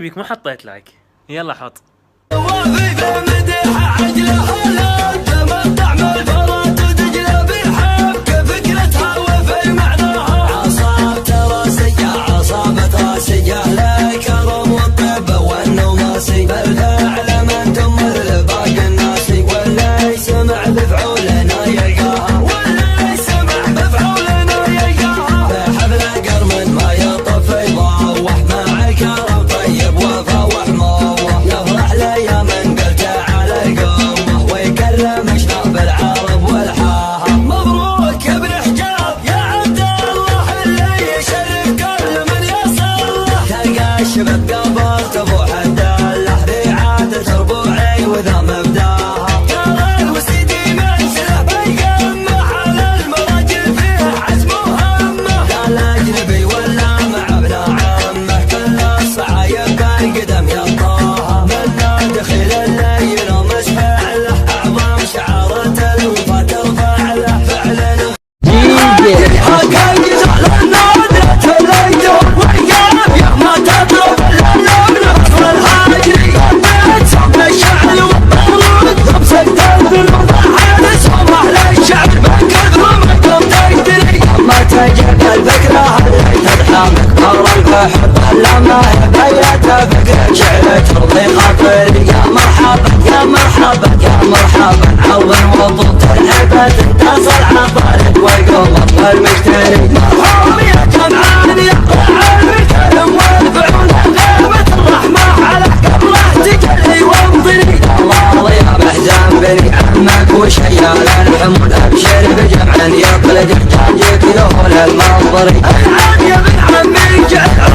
بيك مو حطيت لايك، يلا حط. شباب قبل تبوح الدلة ريعادة ربوعي وذا مبداها قال وسيدي من سلح بيقمه على المراجل فيه عزم وهمه لا الأجنبي ولا مع ابن عمه كل الصعايب بالقدم يطاها من دخيل الليل ومسفع له أعظم شعارة الوفا ترفع له فعلا حب لما بيته فكرة شعلة ترضي خاطري يا مرحبا يا مرحبا يا مرحبا عوض وضبط الحبة تصل عطارد والقلب والمشتري مرحوم يا جمعان يا العلم الكرم والفعول غيبة الرحمة على قبله تجلي وانظري الله يا محزن بني عمك وشيال الحمود ابشر بجمع يطلق احتاجك له للمنظري العاد يا ابن عمي جعل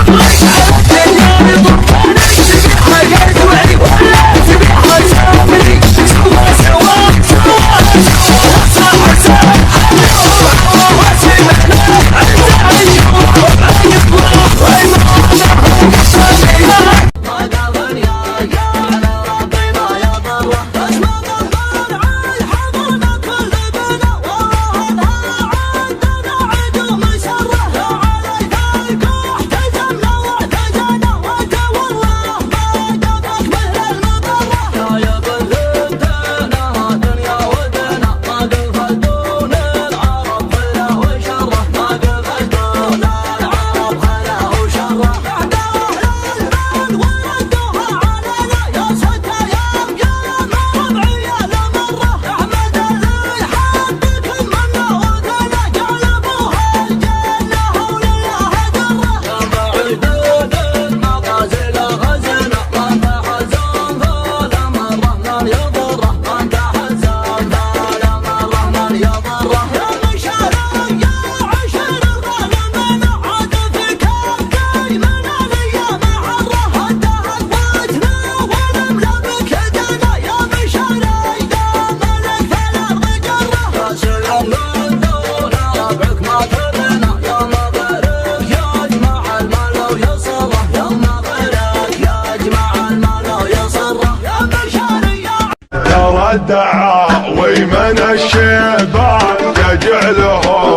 الدعاوي من الشيبان تجعلهم